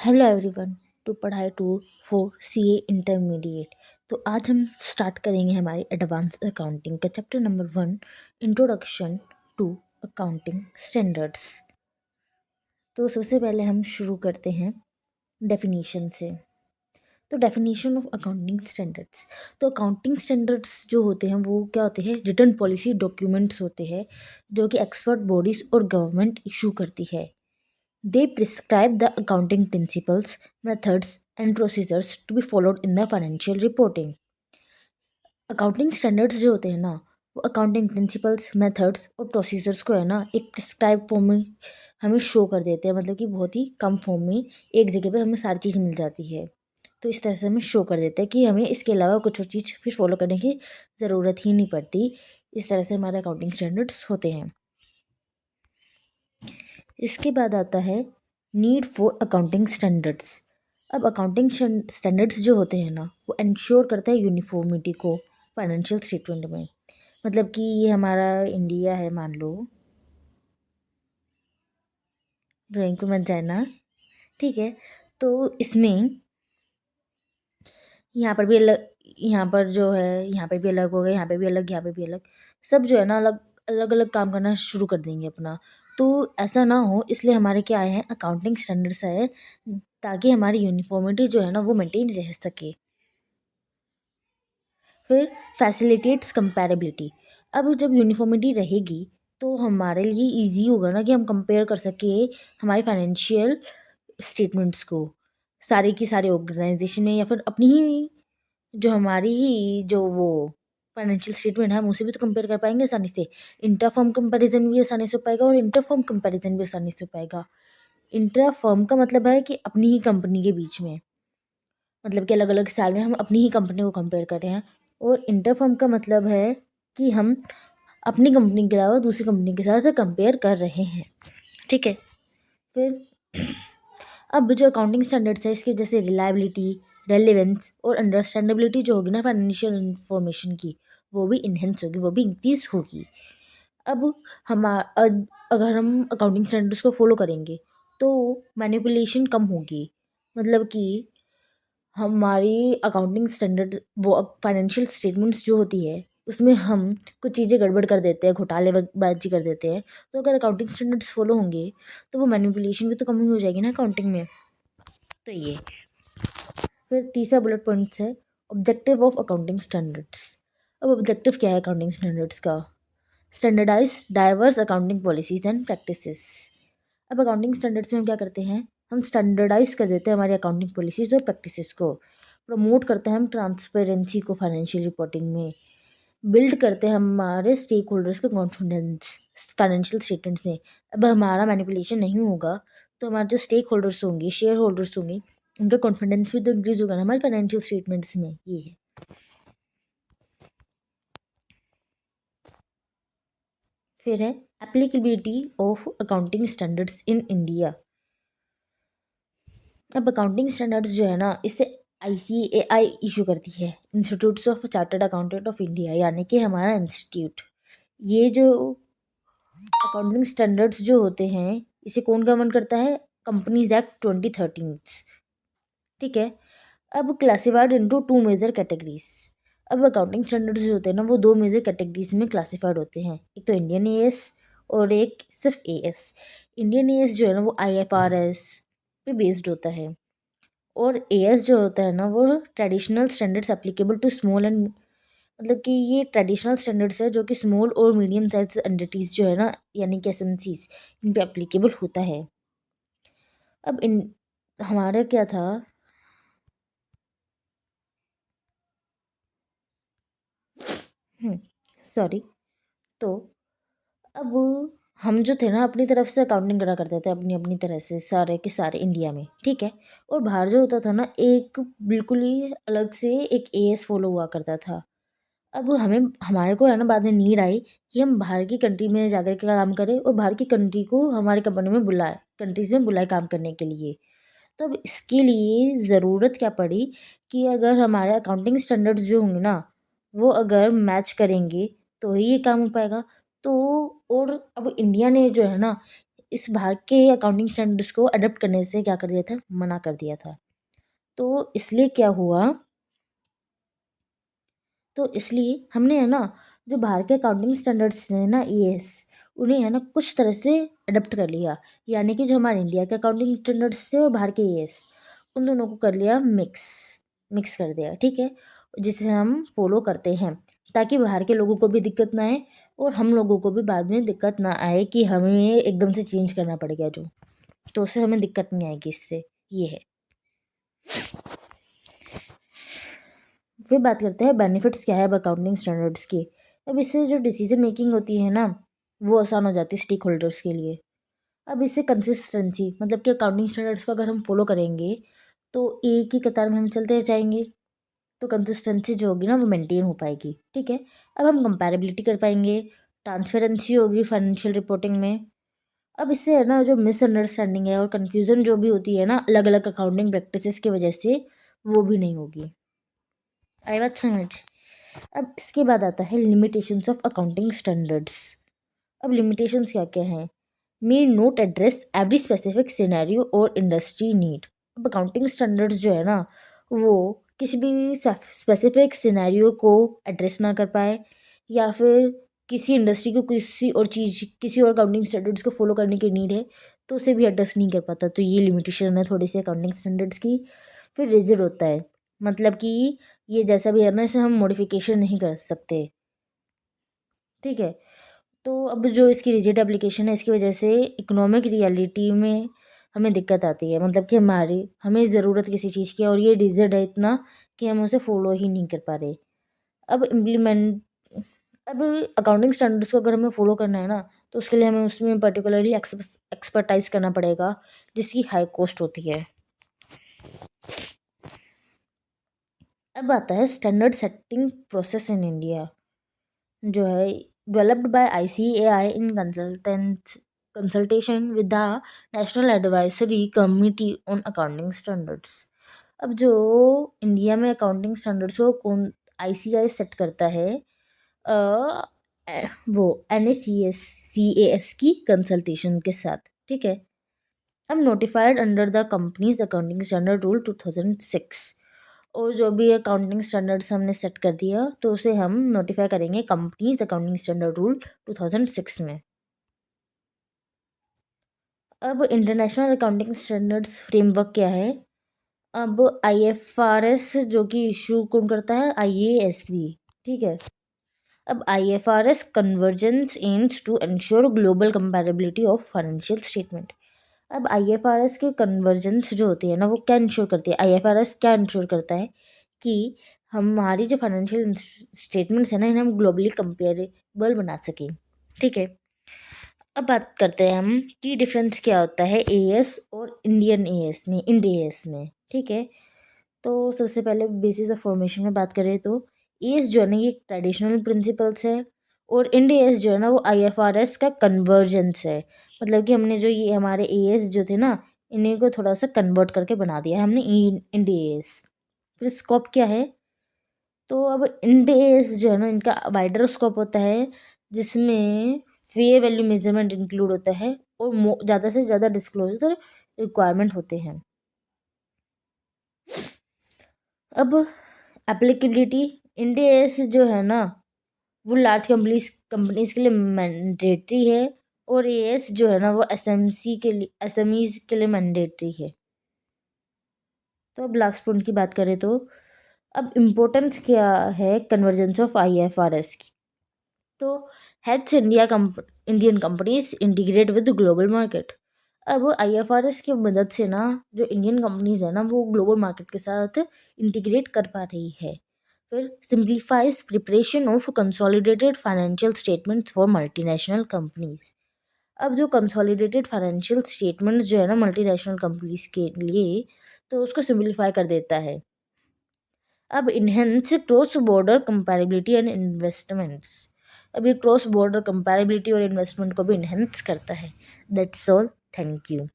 Hello everyone to पढ़ाई to for CA intermediate. तो आज हम स्टार्ट करेंगे हमारी एडवांस अकाउंटिंग का chapter number 1, introduction to accounting standards. तो सबसे पहले हम शुरू करते हैं डेफिनीशन से। तो डेफिनेशन ऑफ अकाउंटिंग स्टैंडर्ड्स। तो अकाउंटिंग स्टैंडर्ड्स जो होते हैं वो क्या होते हैं? रिटन पॉलिसी डॉक्यूमेंट्स होते हैं जो कि एक्सपर्ट बॉडीज और गवर्नमेंट इशू करती है। They prescribe the accounting principles, methods, and procedures to be followed in the financial reporting. Accounting standards जो होते हैं ना, वो अकाउंटिंग प्रिंसिपल्स, मेथड्स और प्रोसीजर्स को है ना एक प्रिस्क्राइब फॉर्म में हमें शो कर देते हैं। मतलब कि बहुत ही कम फॉर्म में एक जगह पे हमें सारी चीज़ मिल जाती है। तो इस तरह से हमें शो कर देते हैं कि हमें इसके अलावा कुछ और चीज़ फिर फॉलो करने की ज़रूरत ही नहीं पड़ती। इस तरह से हमारे अकाउंटिंग स्टैंडर्ड्स होते हैं। इसके बाद आता है नीड फॉर अकाउंटिंग स्टैंडर्ड्स। अब अकाउंटिंग स्टैंडर्ड्स जो होते हैं ना, वो इंश्योर करता है यूनिफॉर्मिटी को फाइनेंशियल स्टेटमेंट में। मतलब कि ये हमारा इंडिया है, मान लो, ड्राइंग पे मत जाना, ठीक है। तो इसमें यहाँ पर भी अलग, यहाँ पर जो है यहाँ पे भी अलग होगा, यहाँ पे भी अलग, यहाँ पे भी अलग, सब जो है ना अलग अलग अलग काम करना शुरू कर देंगे अपना। तो ऐसा ना हो, इसलिए हमारे क्या आए हैं, अकाउंटिंग स्टैंडर्ड्स आए हैं, ताकि हमारी यूनिफॉर्मिटी जो है ना वो मेंटेन रह सके। फिर फैसिलिटेट्स कंपैरेबिलिटी। अब जब यूनिफॉर्मिटी रहेगी तो हमारे लिए इजी होगा ना कि हम कंपेयर कर सके हमारी फाइनेंशियल स्टेटमेंट्स को सारी की सारी ऑर्गेनाइजेशन में, या फिर अपनी ही जो हमारी ही जो वो फाइनेंशियल स्टेटमेंट है हम उसे भी तो कंपेयर कर पाएंगे आसानी से। इंटर फर्म कंपैरिजन भी आसानी से हो पाएगा और इंटर फर्म कंपैरिजन भी आसानी से हो पाएगा। इंट्रा फर्म का मतलब है कि अपनी ही कंपनी के बीच में, मतलब कि अलग अलग साल में हम अपनी ही कंपनी को कंपेयर कर रहे हैं। और इंटर फर्म का मतलब है कि हम अपनी कंपनी के अलावा दूसरी कंपनी के साथ कंपेयर कर रहे हैं, ठीक है। फिर अब जो अकाउंटिंग स्टैंडर्ड्स है इसके जैसे रिलायबिलिटी, रेलेवेंस और अंडरस्टैंडेबिलिटी जो होगी ना फाइनेंशियल इंफॉर्मेशन की, वो भी इन्हेंस होगी, वो भी इंक्रीज होगी। अब अगर हम अकाउंटिंग स्टैंडर्ड्स को फॉलो करेंगे तो मैनिपुलेशन कम होगी। मतलब कि हमारी अकाउंटिंग स्टैंडर्ड वो फाइनेंशियल स्टेटमेंट्स जो होती है उसमें हम कुछ चीज़ें गड़बड़ कर देते हैं, घोटालेबाजी कर देते हैं। तो अगर अकाउंटिंग स्टैंडर्ड्स फॉलो होंगे तो वो मैनिपुलेशन भी तो कम ही हो जाएगी ना अकाउंटिंग में। तो ये फिर तीसरा बुलेट पॉइंट्स है ऑब्जेक्टिव ऑफ अकाउंटिंग स्टैंडर्ड्स। अब ऑब्जेक्टिव क्या है अकाउंटिंग स्टैंडर्ड्स का? Standardise diverse accounting policies and practices. अब अकाउंटिंग स्टैंडर्ड्स में हम क्या करते हैं, हम स्टैंडर्डाइज कर देते हैं हमारी अकाउंटिंग पॉलिसीज और प्रैक्टिसेस को। प्रमोट करते हैं हम ट्रांसपेरेंसी को फाइनेंशियल रिपोर्टिंग में। बिल्ड करते हैं हमारे स्टेक होल्डर्स का कॉन्फिडेंस फाइनेंशियल स्टेटमेंट्स में। अब हमारा मैनिपुलेशन नहीं होगा तो हमारे जो स्टेक होल्डर्स होंगे, शेयर होल्डर्स होंगे, उनका कॉन्फिडेंस भी तो इंक्रीज होगा ना हमारे फाइनेंशियल स्टेटमेंट्स में। ये है। फिर है applicability of accounting standards in India. अब अकाउंटिंग स्टैंडर्ड्स जो है ना इससे ICAI इशू करती है, institutes of chartered accountant of India, यानी कि हमारा इंस्टीट्यूट। ये जो अकाउंटिंग स्टैंडर्ड्स जो होते हैं इसे कौन गवर्न करता है? कंपनीज एक्ट 2013, ठीक है। अब classified into two major categories. अब अकाउंटिंग स्टैंडर्ड्स जो होते हैं ना वो दो मेजर कैटेगरीज में क्लासिफाइड होते हैं, एक तो इंडियन AS और एक सिर्फ AS। इंडियन AS जो है ना वो IFRS पे बेस्ड होता है, और AS जो होता है ना वो traditional standards applicable to small and, मतलब कि ये ट्रेडिशनल स्टैंडर्ड्स है जो कि स्मॉल और मीडियम साइज एंटिटीज़ जो है ना, यानी कि SMCs, इन पे एप्लीकेबल होता है। अब इन हमारा क्या था, सॉरी। तो अब हम जो थे ना अपनी तरफ से अकाउंटिंग करा करते थे अपनी अपनी तरह से सारे के सारे इंडिया में, ठीक है। और बाहर जो होता था ना एक बिल्कुल ही अलग से एक AS फॉलो हुआ करता था। अब हमें हमारे को है ना बाद में नीड आई कि हम बाहर की कंट्री में जाकर के काम करें और बाहर की कंट्री को हमारी कंपनी में बुलाए, कंट्रीज़ में बुलाए काम करने के लिए। तब इसके लिए ज़रूरत क्या पड़ी कि अगर हमारे अकाउंटिंग स्टैंडर्ड्स जो होंगे ना वो अगर मैच करेंगे तो ही ये काम हो पाएगा। तो और अब इंडिया ने जो है ना इस बाहर के अकाउंटिंग स्टैंडर्ड्स को अडॉप्ट करने से क्या कर दिया था, मना कर दिया था। तो इसलिए क्या हुआ, तो इसलिए हमने है ना जो बाहर के अकाउंटिंग स्टैंडर्ड्स हैं ना ईएस, उन्हें है ना कुछ तरह से अडॉप्ट कर लिया। यानी कि जो हमारे इंडिया के अकाउंटिंग स्टैंडर्ड्स थे और बाहर के ईएस, उन दोनों को कर लिया मिक्स, मिक्स कर दिया, ठीक है, जिसे हम फॉलो करते हैं ताकि बाहर के लोगों को भी दिक्कत ना आए और हम लोगों को भी बाद में दिक्कत ना आए कि हमें एकदम से चेंज करना पड़ेगा जो, तो उससे हमें दिक्कत नहीं आएगी इससे, ये है। फिर बात करते हैं बेनिफिट्स क्या है अब अकाउंटिंग स्टैंडर्ड्स की। अब इससे जो डिसीजन मेकिंग होती है ना वो आसान हो जाती है स्टेक होल्डर्स के लिए। अब इससे कंसिस्टेंसी, मतलब कि अकाउंटिंग स्टैंडर्ड्स को अगर हम फॉलो करेंगे तो एक ही कतार में हम चलते जाएंगे, तो कंसिस्टेंसी जो होगी ना वो मेंटेन हो पाएगी, ठीक है। अब हम कंपैरेबिलिटी कर पाएंगे, ट्रांसपेरेंसी होगी फाइनेंशियल रिपोर्टिंग में। अब इससे है ना जो मिसअंडरस्टैंडिंग है और कन्फ्यूज़न जो भी होती है ना अलग अलग अकाउंटिंग प्रैक्टिसेस की वजह से, वो भी नहीं होगी। आई बात समझ। अब इसके बाद आता है लिमिटेशंस ऑफ अकाउंटिंग स्टैंडर्ड्स। अब लिमिटेशंस क्या क्या हैं, may not address every specific scenario और इंडस्ट्री नीड। अब अकाउंटिंग स्टैंडर्ड्स जो है ना वो किसी भी स्पेसिफिक सिनेरियो को एड्रेस ना कर पाए, या फिर किसी इंडस्ट्री को किसी और चीज़, किसी और अकाउंटिंग स्टैंडर्ड्स को फॉलो करने की नीड है तो उसे भी एड्रेस नहीं कर पाता, तो ये लिमिटेशन है थोड़ी सी अकाउंटिंग स्टैंडर्ड्स की। फिर रिजिड होता है, मतलब कि ये जैसा भी है ना इसे हम मॉडिफिकेशन नहीं कर सकते, ठीक है। तो अब जो इसकी रिजिड एप्लीकेशन है इसकी वजह से इकोनॉमिक रियलिटी में हमें दिक्कत आती है, मतलब कि हमें ज़रूरत किसी चीज़ की है और ये रिजिड है इतना कि हम उसे फॉलो ही नहीं कर पा रहे। अब इम्प्लीमेंट, अब अकाउंटिंग स्टैंडर्ड्स को अगर हमें फॉलो करना है ना तो उसके लिए हमें उसमें पर्टिकुलरली एक्सपर्टाइज करना पड़ेगा जिसकी हाई कॉस्ट होती है। अब आता है standard setting process in India, जो है developed by ICAI in consultation with the national advisory committee on accounting standards. अब जो इंडिया में अकाउंटिंग स्टैंडर्ड्स को कौन ICAI सेट करता है, वो NACS की कंसल्टेशन के साथ, ठीक है। अब notified under the companies accounting standard rule 2006, और जो भी अकाउंटिंग स्टैंडर्ड्स हमने सेट कर दिया तो उसे हम नोटिफाई करेंगे कंपनीज अकाउंटिंग स्टैंडर्ड रूल 2006 में। अब इंटरनेशनल अकाउंटिंग स्टैंडर्ड्स फ्रेमवर्क क्या है, अब IFRS जो कि इशू कौन करता है, IASB, ठीक है। अब IFRS convergence aims to ensure global comparability of financial statement. अब IFRS के कन्वर्जेंस जो होती है ना वो क्या इंश्योर करती है, IFRS क्या इंश्योर करता है कि हमारी जो फाइनेंशियल स्टेटमेंट्स है ना इन्हें हम ग्लोबली कंपेरेबल बना सकें, ठीक है। अब बात करते हैं हम कि डिफरेंस क्या होता है AS और इंडियन AS में, इंड AS में, ठीक है। तो सबसे पहले बेसिस ऑफ फॉर्मेशन में बात करें तो AS जो है ना ये ट्रेडिशनल प्रिंसिपल्स है, और इंड AS जो है ना वो IFRS का कन्वर्जेंस है। मतलब कि हमने जो ये हमारे AS जो थे ना इन्हीं को थोड़ा सा कन्वर्ट करके बना दिया है हमने इंड AS। फिर स्कोप क्या है, तो अब इंड AS जो है ना इनका वाइडर स्कोप होता है जिसमें फेयर वैल्यू मेजरमेंट इंक्लूड होता है और ज़्यादा से ज़्यादा डिस्क्लोजर रिक्वायरमेंट होते हैं। अब एप्लीकेबिलिटी, इंड AS जो है ना वो लार्ज कंपनीज के लिए मैंडेटरी है, और AS जो है ना वो SMEs के लिए मैंडेटरी है। तो अब लास्ट पॉइंट की बात करें तो अब इम्पोर्टेंस क्या है कन्वर्जेंस ऑफ IFRS की, तो helps Indian companies integrate with global market. अब IFRS की मदद से ना जो इंडियन कंपनीज है ना वो ग्लोबल मार्केट के साथ इंटीग्रेट कर पा रही है। फिर simplifies preparation of consolidated financial statements for multinational companies. अब जो कंसोलिडेटेड फाइनेंशियल स्टेटमेंट्स जो है ना मल्टीनेशनल कंपनीज के लिए, तो उसको सिंप्लीफाई कर देता है। अब enhance cross border comparability and investments. अब ये क्रॉस बॉर्डर कंपैरेबिलिटी और इन्वेस्टमेंट को भी इन्हेंस करता है। That's all, thank you.